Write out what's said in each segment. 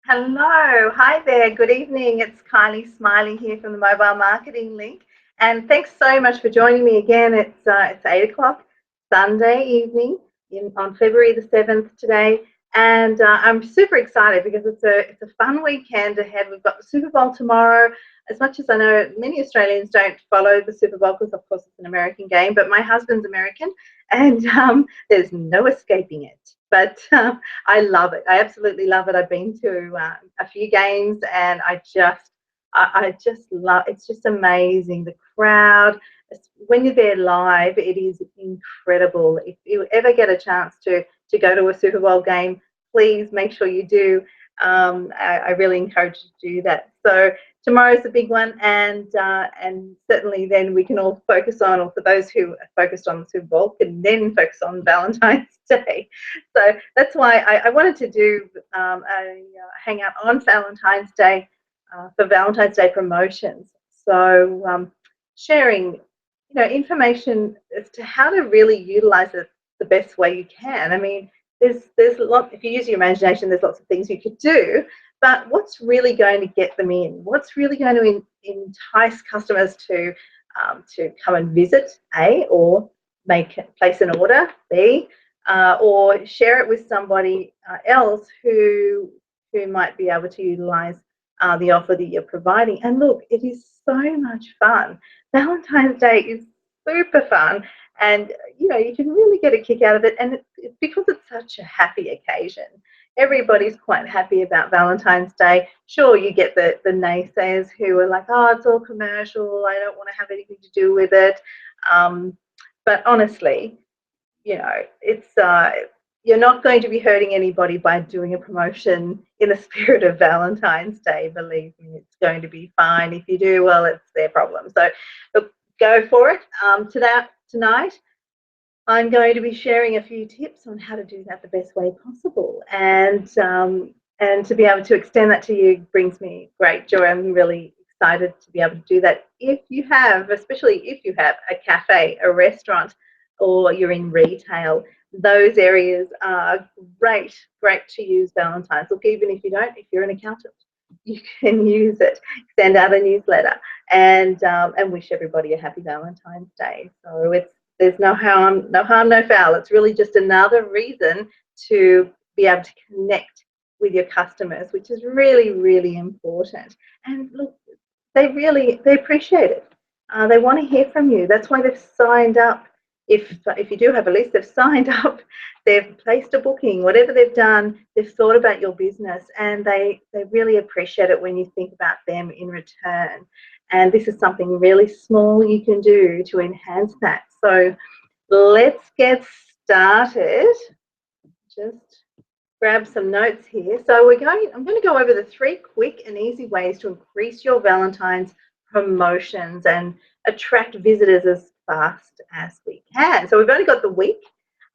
Hello, hi there, good evening. It's Kylie Smiley here from the Mobile Marketing Link. And thanks so much for joining me again. It's 8 o'clock Sunday evening on February the 7th today. And I'm super excited because it's a fun weekend ahead. We've got the Super Bowl tomorrow. As much as I know many Australians don't follow the Super Bowl because, of course, it's an American game, but my husband's American and there's no escaping it. But I love it. I absolutely love it. I've been to a few games, and I just love. It's just amazing. The crowd. When you're there live, it is incredible. If you ever get a chance to go to a Super Bowl game, please make sure you do. I really encourage you to do that. So tomorrow's the big one, and certainly then we can all focus on, or for those who are focused on the Super Bowl, can then focus on Valentine's Day. So that's why I wanted to do a hangout on Valentine's Day for Valentine's Day promotions. So sharing, information as to how to really utilize it the best way you can. I mean, there's a lot. If you use your imagination, there's lots of things you could do. But what's really going to get them in? What's really going to entice customers to come and visit? A, or place an order. B, or share it with somebody else who might be able to utilize the offer that you're providing. And look, it is so much fun. Valentine's Day is super fun, and you can really get a kick out of it. And it's because it's such a happy occasion. Everybody's quite happy about Valentine's Day. Sure, you get the naysayers who are like, oh, it's all commercial. I don't want to have anything to do with it. But honestly, it's you're not going to be hurting anybody by doing a promotion in the spirit of Valentine's Day. Believe me, it's going to be fine. If you do, well, it's their problem. So look, go for it. Tonight, I'm going to be sharing a few tips on how to do that the best way possible, and to be able to extend that to you brings me great joy. I'm really excited to be able to do that. If you have, especially if you have a cafe, a restaurant, or you're in retail, those areas are great to use Valentine's. Look, even if you don't, if you're an accountant, you can use it. Send out a newsletter and wish everybody a happy Valentine's Day. So there's no harm, no foul. It's really just another reason to be able to connect with your customers, which is really, really important. And look, they appreciate it. They want to hear from you. That's why they've signed up. If you do have a list, they've signed up, they've placed a booking, whatever they've done, they've thought about your business, and they really appreciate it when you think about them in return. And this is something really small you can do to enhance that. So let's get started. Just grab some notes here. So I'm going to go over the 3 quick and easy ways to increase your Valentine's promotions and attract visitors as fast as we can. So we've only got the week.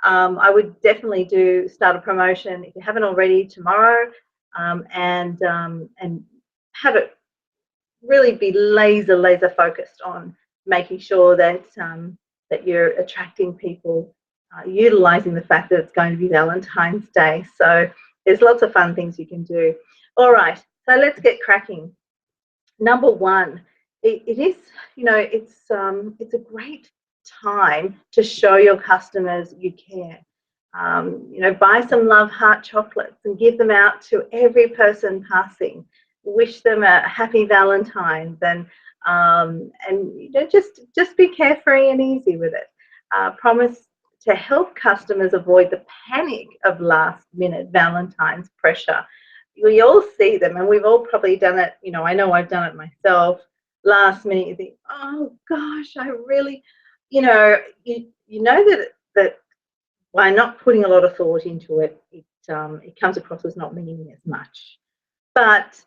I would definitely start a promotion if you haven't already tomorrow, and have it really be laser focused on making sure that that you're attracting people, utilizing the fact that it's going to be Valentine's Day. So there's lots of fun things you can do. All right, so let's get cracking. Number one, it is, it's a great time to show your customers you care. Buy some love heart chocolates and give them out to every person passing. Wish them a happy Valentine's, and just be carefree and easy with it. Promise to help customers avoid the panic of last minute Valentine's pressure. We all see them, and we've all probably done it. I know I've done it myself. Last minute, you think, oh gosh, I really, you know that by not putting a lot of thought into it, it comes across as not meaning as much. But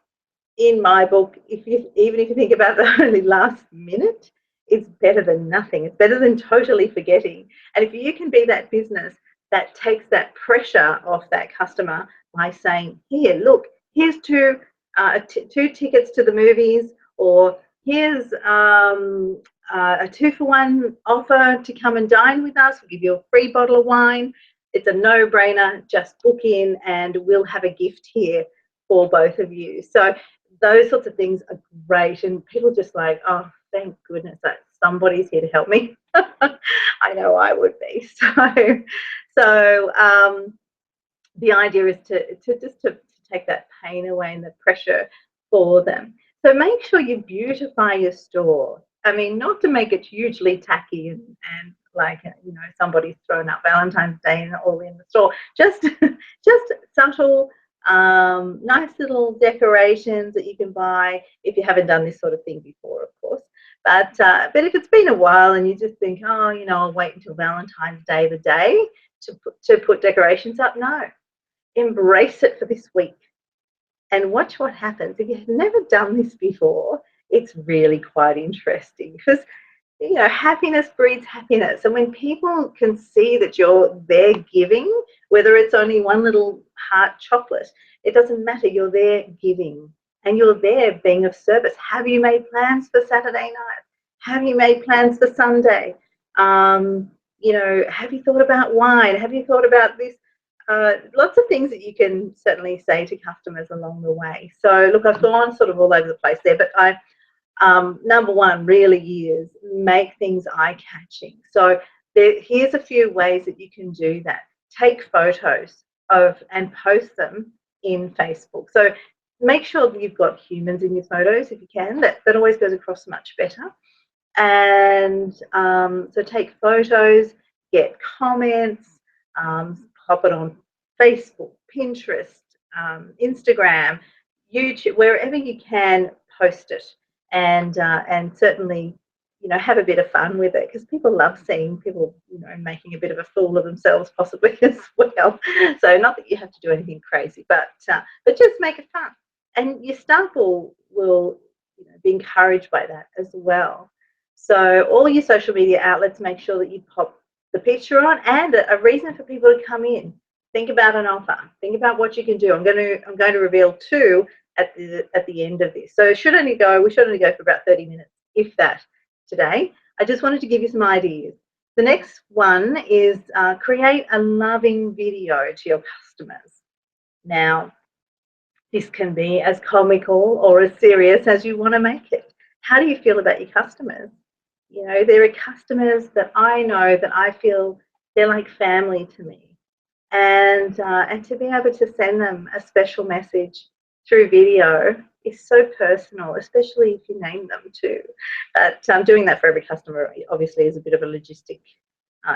in my book, even if you think about the only last minute, it's better than nothing. It's better than totally forgetting. And if you can be that business that takes that pressure off that customer by saying, here, look, here's two tickets to the movies, or here's a 2-for-1 offer to come and dine with us. We'll give you a free bottle of wine. It's a no-brainer. Just book in and we'll have a gift here. for both of you. So those sorts of things are great, and people just like, oh, thank goodness that somebody's here to help me. I know I would be. So the idea is to take that pain away and the pressure for them. So make sure you beautify your store. I mean, not to make it hugely tacky and like, somebody's thrown up Valentine's Day and all in the store. Just just subtle, nice little decorations that you can buy if you haven't done this sort of thing before, of course. But if it's been a while and you just think, oh, I'll wait until Valentine's Day the day to put decorations up, no, embrace it for this week and watch what happens. If you've never done this before, it's really quite interesting because happiness breeds happiness. And when people can see that you're there giving, whether it's only one little heart chocolate, it doesn't matter. You're there giving and you're there being of service. Have you made plans for Saturday night? Have you made plans for Sunday? Have you thought about wine? Have you thought about this? Lots of things that you can certainly say to customers along the way. So look, I've gone sort of all over the place there, but number one really is make things eye-catching. So here's a few ways that you can do that. Take photos and post them in Facebook. So make sure that you've got humans in your photos if you can. That always goes across much better. And so take photos, get comments, pop it on Facebook, Pinterest, Instagram, YouTube, wherever you can, post it. And certainly, have a bit of fun with it because people love seeing people, making a bit of a fool of themselves possibly as well. So not that you have to do anything crazy, but just make it fun. And your staff will be encouraged by that as well. So all your social media outlets, make sure that you pop the picture on and a reason for people to come in. Think about an offer. Think about what you can do. I'm going to reveal two at the end of this. So we should only go for about 30 minutes, if that, today. I just wanted to give you some ideas. The next one is create a loving video to your customers. Now, this can be as comical or as serious as you want to make it. How do you feel about your customers? There are customers that I know that I feel they're like family to me. And to be able to send them a special message through video is so personal, especially if you name them too. But doing that for every customer obviously is a bit of a logistic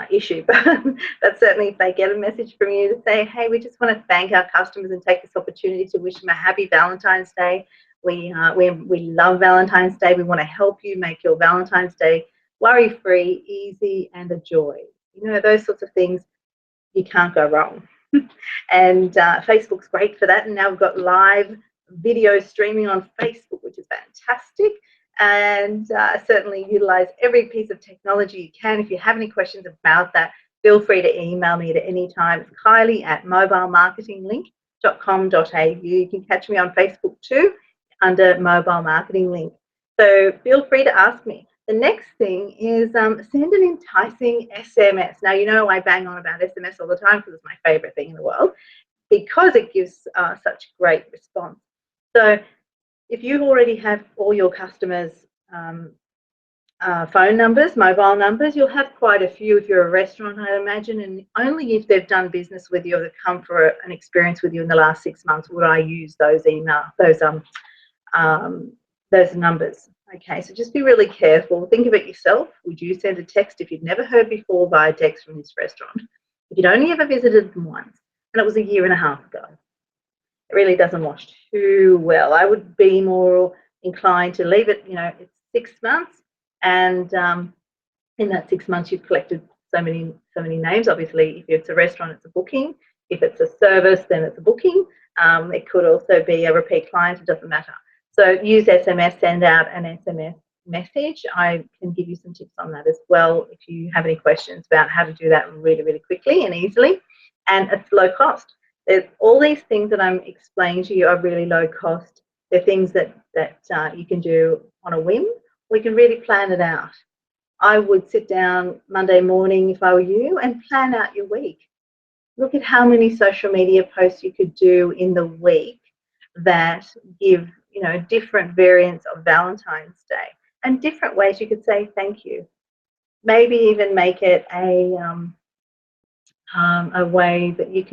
issue. But certainly if they get a message from you to say, hey, we just want to thank our customers and take this opportunity to wish them a happy Valentine's Day. We love Valentine's Day. We want to help you make your Valentine's Day worry-free, easy, and a joy. Those sorts of things, you can't go wrong. And Facebook's great for that. And now we've got live video streaming on Facebook, which is fantastic. And certainly utilize every piece of technology you can. If you have any questions about that, feel free to email me at any time. It's kylie@mobilemarketinglink.com.au. You can catch me on Facebook too under Mobile Marketing Link. So feel free to ask me. The next thing is send an enticing SMS. Now, I bang on about SMS all the time because it's my favorite thing in the world because it gives such great response. So if you already have all your customers' phone numbers, mobile numbers, you'll have quite a few if you're a restaurant, I imagine, and only if they've done business with you or they've come for an experience with you in the last 6 months would I use those numbers. Okay, so just be really careful. Think of it yourself. Would you send a text if you'd never heard before via text from this restaurant? If you'd only ever visited them once, and it was 1.5 years ago, it really doesn't wash too well. I would be more inclined to leave it, it's 6 months, and in that 6 months you've collected so many names. Obviously, if it's a restaurant, it's a booking. If it's a service, then it's a booking. It could also be a repeat client, it doesn't matter. So use SMS, send out an SMS message. I can give you some tips on that as well if you have any questions about how to do that really, really quickly and easily. And it's low cost. All these things that I'm explaining to you are really low cost. They're things that you can do on a whim, or you can really plan it out. I would sit down Monday morning if I were you and plan out your week. Look at how many social media posts you could do in the week that give, different variants of Valentine's Day and different ways you could say thank you. Maybe even make it a way that you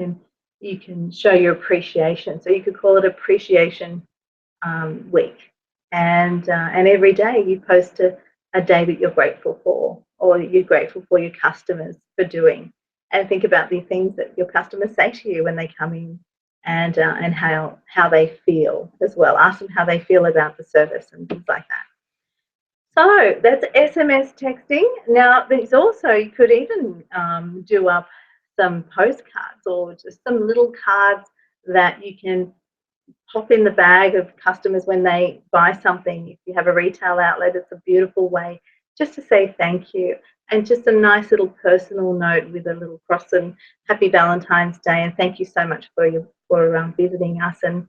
can show your appreciation. So you could call it appreciation week, and every day you post a day that you're grateful for, or you're grateful for your customers for doing, and think about the things that your customers say to you when they come in, and how they feel as well. Ask them how they feel about the service and things like that. So that's SMS texting. Now, there's also, you could even do up some postcards or just some little cards that you can pop in the bag of customers when they buy something. If you have a retail outlet, it's a beautiful way just to say thank you, and just a nice little personal note with a little cross and happy Valentine's Day, and thank you so much for visiting us and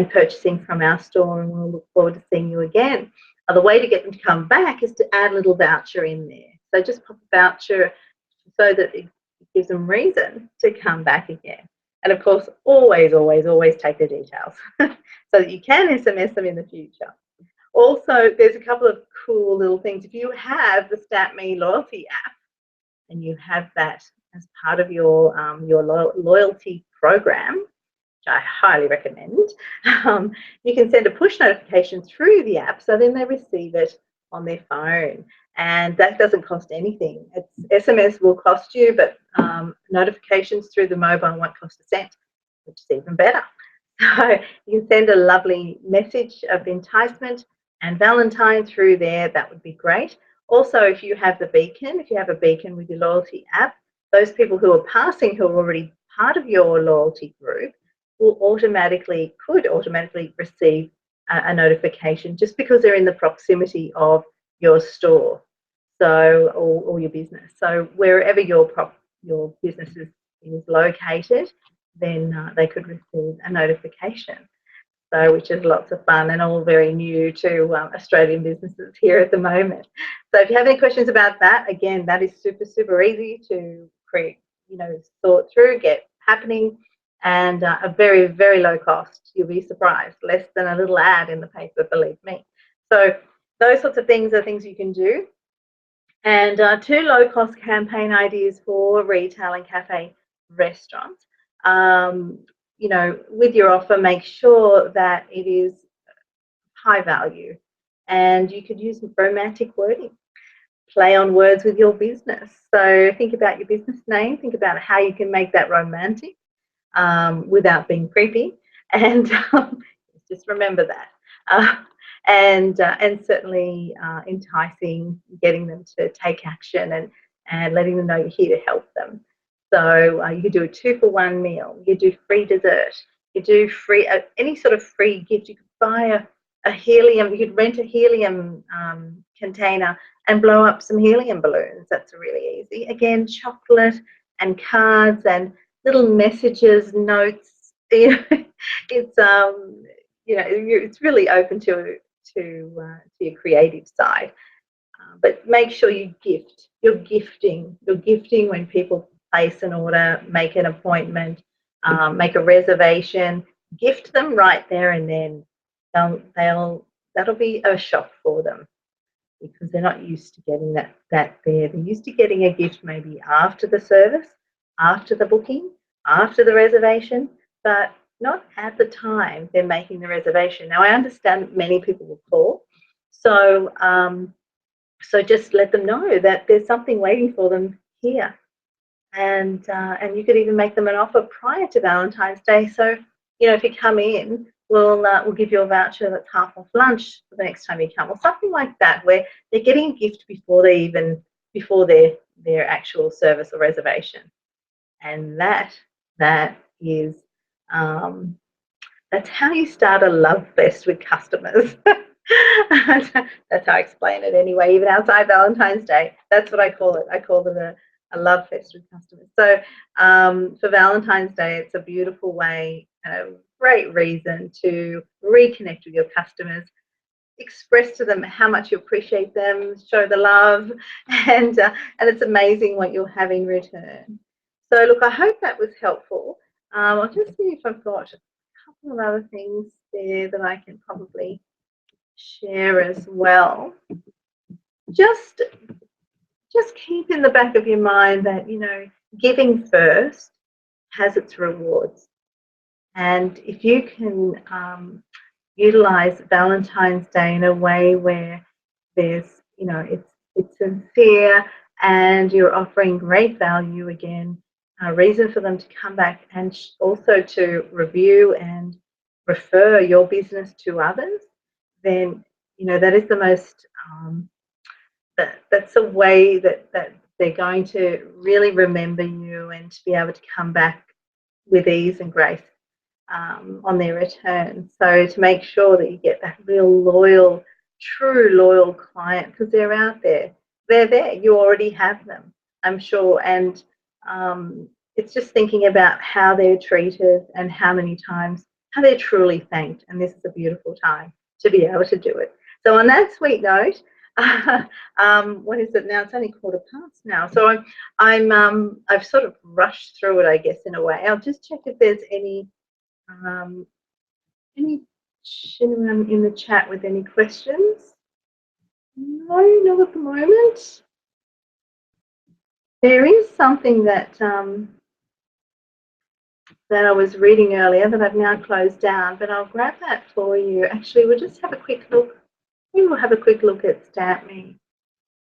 purchasing from our store, and we'll look forward to seeing you again. The way to get them to come back is to add a little voucher in there. So just pop a voucher so that it gives them reason to come back again. And of course, always, always, always take the details so that you can SMS them in the future. Also, there's a couple of cool little things. If you have the StatMe loyalty app and you have that as part of your loyalty program, which I highly recommend, you can send a push notification through the app, so then they receive it on their phone. And that doesn't cost anything. SMS will cost you, but notifications through the mobile won't cost a cent, which is even better. So you can send a lovely message of enticement and Valentine through there. That would be great. Also, if you have a beacon with your loyalty app, those people who are passing, who are already part of your loyalty group, could automatically receive a notification just because they're in the proximity of your store, so or your business. So wherever your business is located, then they could receive a notification. So, which is lots of fun and all very new to Australian businesses here at the moment. So if you have any questions about that, again, that is super, super easy to create, sort through, get happening, and a very, very low cost. You'll be surprised, less than a little ad in the paper, believe me. So those sorts of things are things you can do. And 2 low-cost campaign ideas for retail and cafe restaurants. With your offer, make sure that it is high value, and you could use romantic wording. Play on words with your business. So think about your business name. Think about how you can make that romantic without being creepy, and just remember that. And certainly enticing, getting them to take action, and letting them know you're here to help them. So you could do a 2-for-1 meal. You could do free dessert. You could do free any sort of free gift. You could buy a helium. You could rent a helium container and blow up some helium balloons. That's really easy. Again, chocolate and cards and little messages, notes. It's it's really open to your creative side. But make sure you gift. You're gifting when people place an order, make an appointment, make a reservation. Gift them right there and then. That'll be a shock for them, because they're not used to getting that there. They're used to getting a gift maybe after the service, after the booking, after the reservation, but not at the time they're making the reservation. Now, I understand that many people will call, so just let them know that there's something waiting for them here, and you could even make them an offer prior to Valentine's Day. So if you come in, we'll give you a voucher that's half off lunch for the next time you come, or something like that, where they're getting a gift before their actual service or reservation. And that is that's how you start a love fest with customers. That's how I explain it anyway, even outside Valentine's Day. That's what I call it. I call it a love fest with customers. So for Valentine's Day, it's a beautiful way, a great reason to reconnect with your customers, express to them how much you appreciate them, show the love, and it's amazing what you'll have in return. So look, I hope that was helpful. I'll just see if I've got a couple of other things there that I can probably share as well. Just keep in the back of your mind that, you know, giving first has its rewards. And if you can utilize Valentine's Day in a way where there's, you know, it's sincere and you're offering great value, again, a reason for them to come back and also to review and refer your business to others, then, you know, that is the most that's a way that they're going to really remember you and to be able to come back with ease and grace on their return. So to make sure that you get that real loyal, true loyal client, because they're out there, they're there. You already have them, I'm sure. And it's just thinking about how they're treated and how many times, how they're truly thanked. And this is a beautiful time to be able to do it. So on that sweet note, what is it now? It's only 1:15 now. So I've sort of rushed through it, I guess, in a way. I'll just check if there's any anyone in the chat with any questions? No, not at the moment. There is something that that I was reading earlier that I've now closed down, but I'll grab that for you. Actually, we'll just have a quick look. We will have a quick look at StampMe.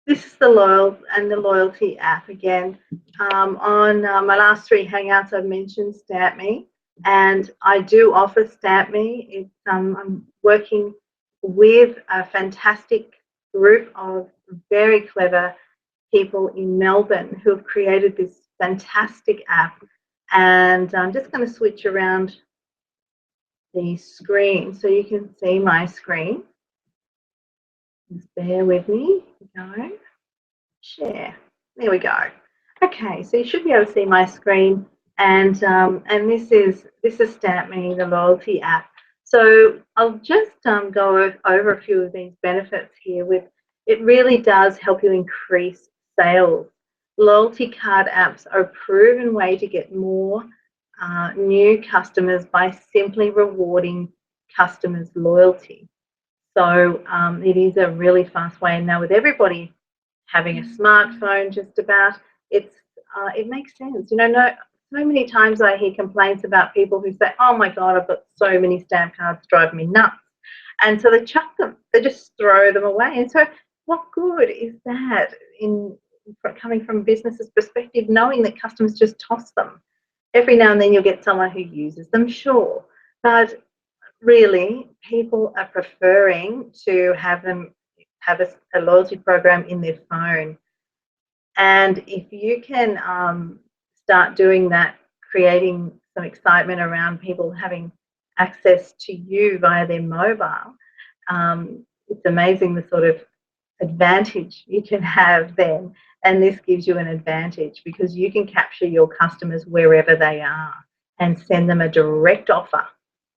This is the loyalty app again. On my last 3 hangouts, I've mentioned StampMe, and I do offer StampMe. It's I'm working with a fantastic group of very clever people in Melbourne who have created this fantastic app. And I'm just going to switch around the screen so you can see my screen. Just bear with me. Go. Share. There we go. Okay, so you should be able to see my screen, and this is StampMe, the loyalty app. So I'll just go over a few of these benefits here. It really does help you increase sales. Loyalty card apps are a proven way to get more new customers by simply rewarding customers' loyalty. So it is a really fast way. And now with everybody having a smartphone, just about, it makes sense. You know, so many times I hear complaints about people who say, "Oh my God, I've got so many stamp cards, driving me nuts," and so they chuck them. They just throw them away. And so, what good is that coming from a business's perspective, knowing that customers just toss them? Every now and then you'll get someone who uses them, sure, but really, people are preferring to have a loyalty program in their phone. And if you can start doing that, creating some excitement around people having access to you via their mobile, it's amazing the sort of advantage you can have then. And this gives you an advantage because you can capture your customers wherever they are and send them a direct offer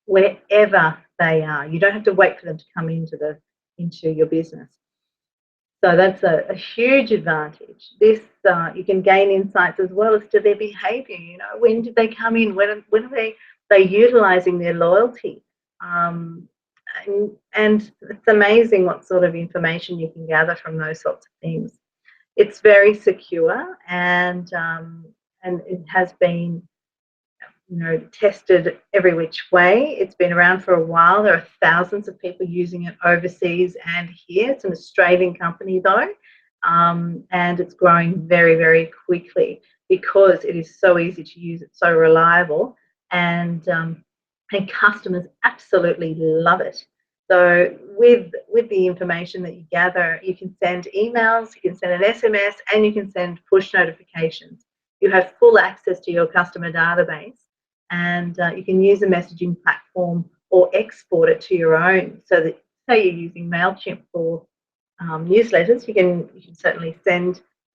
wherever they are. You don't have to wait for them to come into your business. So that's a huge advantage. This you can gain insights as well as to their behaviour. You know, when did they come in? When are they utilising their loyalty? And it's amazing what sort of information you can gather from those sorts of things. It's very secure, and it has been, you know, tested every which way. It's been around for a while. There are thousands of people using it overseas and here. It's an Australian company though, and it's growing very, very quickly because it is so easy to use. It's so reliable, and customers absolutely love it. So with the information that you gather, you can send emails, you can send an SMS, and you can send push notifications. You have full access to your customer database, and you can use a messaging platform or export it to your own. So that, say you're using MailChimp for newsletters, you can certainly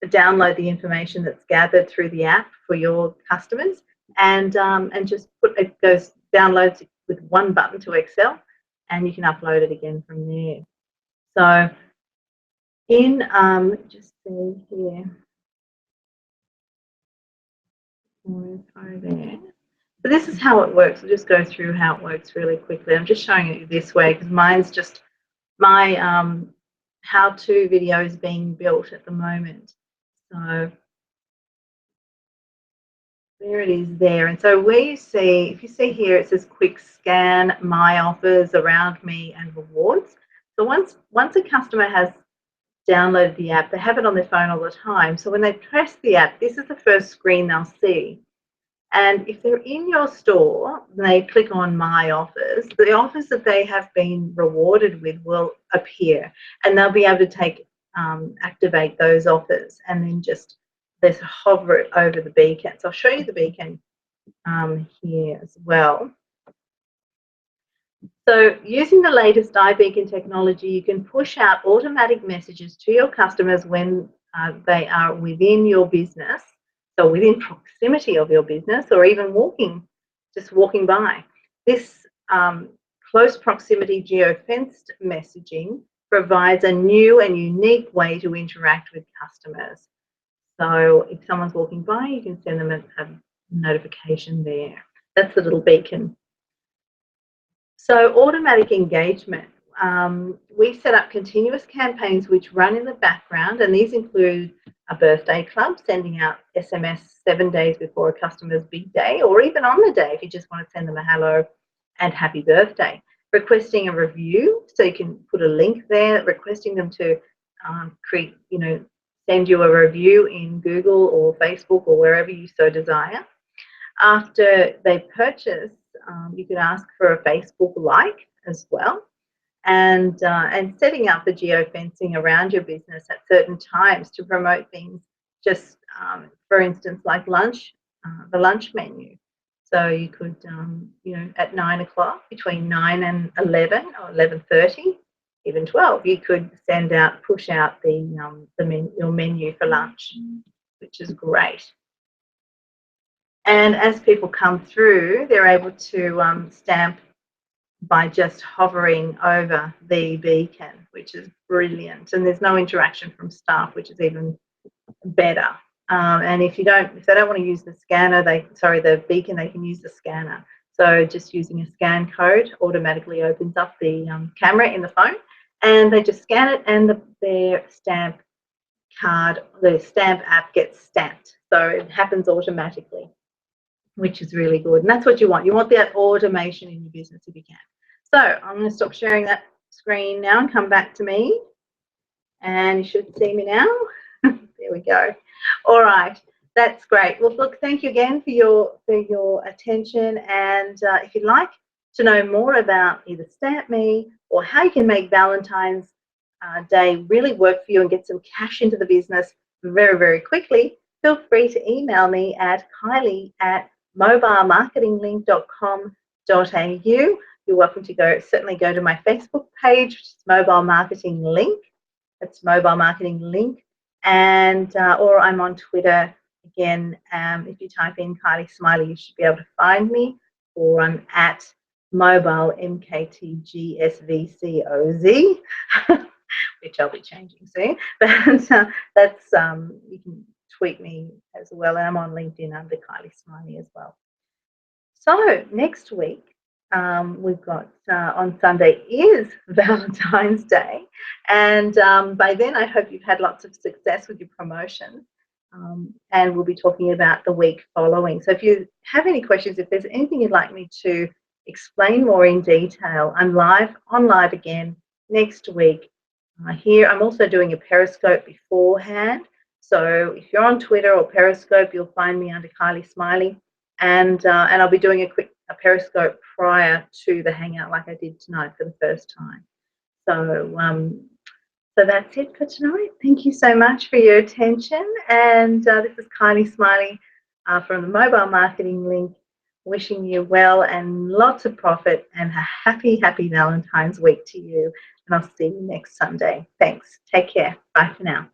download the information that's gathered through the app for your customers, and just put those downloads with one button to Excel, and you can upload it again from there. So just see here, there. So this is how it works. We'll just go through how it works really quickly. I'm just showing it this way because mine's just my how-to video is being built at the moment. So there it is there. And so where you see, if you see here, it says quick scan, my offers, around me, and rewards. So once a customer has downloaded the app, they have it on their phone all the time. So when they press the app, this is the first screen they'll see. And if they're in your store, they click on My Offers, the offers that they have been rewarded with will appear, and they'll be able to activate those offers, and then just hover it over the beacon. So I'll show you the beacon here as well. So using the latest iBeacon technology, you can push out automatic messages to your customers when they are within your business, so within proximity of your business, or even just walking by. This close proximity geofenced messaging provides a new and unique way to interact with customers. So if someone's walking by, you can send them a notification there. That's the little beacon. So automatic engagement. We set up continuous campaigns which run in the background, and these include a birthday club, sending out SMS 7 days before a customer's big day, or even on the day if you just want to send them a hello and happy birthday. Requesting a review, so you can put a link there, requesting them to send you a review in Google or Facebook or wherever you so desire. After they purchase, you could ask for a Facebook like as well, and setting up the geofencing around your business at certain times to promote things. Just for instance, like lunch, the lunch menu. So you could, at 9 o'clock, between 9 and 11 or 11:30, even 12, you could push out your menu for lunch, which is great. And as people come through, they're able to stamp by just hovering over the beacon, which is brilliant. And there's no interaction from staff, which is even better. And if they don't want to use the scanner, the beacon, they can use the scanner. So just using a scan code automatically opens up the camera in the phone, and they just scan it, and their stamp app gets stamped. So it happens automatically, which is really good. And that's what you want. You want that automation in your business if you can. So I'm going to stop sharing that screen now and come back to me. And you should see me now. There we go. All right. That's great. Well, look, thank you again for your attention. And if you'd like to know more about either Stamp Me or how you can make Valentine's Day really work for you and get some cash into the business very, very quickly, feel free to email me at kylie@mobilemarketinglink.com.au. You're welcome to certainly go to my Facebook page, which is Mobile Marketing Link. It's Mobile Marketing Link. And or I'm on Twitter. Again, if you type in Kylie Smiley, you should be able to find me. Or I'm at Mobile MKTGSVCOZ, which I'll be changing soon. But that's you can tweet me as well. And I'm on LinkedIn under Kylie Smiley as well. So next week, we've got on Sunday is Valentine's Day, and by then I hope you've had lots of success with your promotion, and we'll be talking about the week following. So if you have any questions, if there's anything you'd like me to explain more in detail, I'm on live again next week. Here I'm also doing a Periscope beforehand, so if you're on Twitter or Periscope, you'll find me under Kylie Smiley. And I'll be doing a Periscope prior to the hangout, like I did tonight for the first time. So that's it for tonight. Thank you so much for your attention. And this is Kylie Smiley from the Mobile Marketing Link, wishing you well and lots of profit and a happy Valentine's week to you. And I'll see you next Sunday. Thanks. Take care. Bye for now.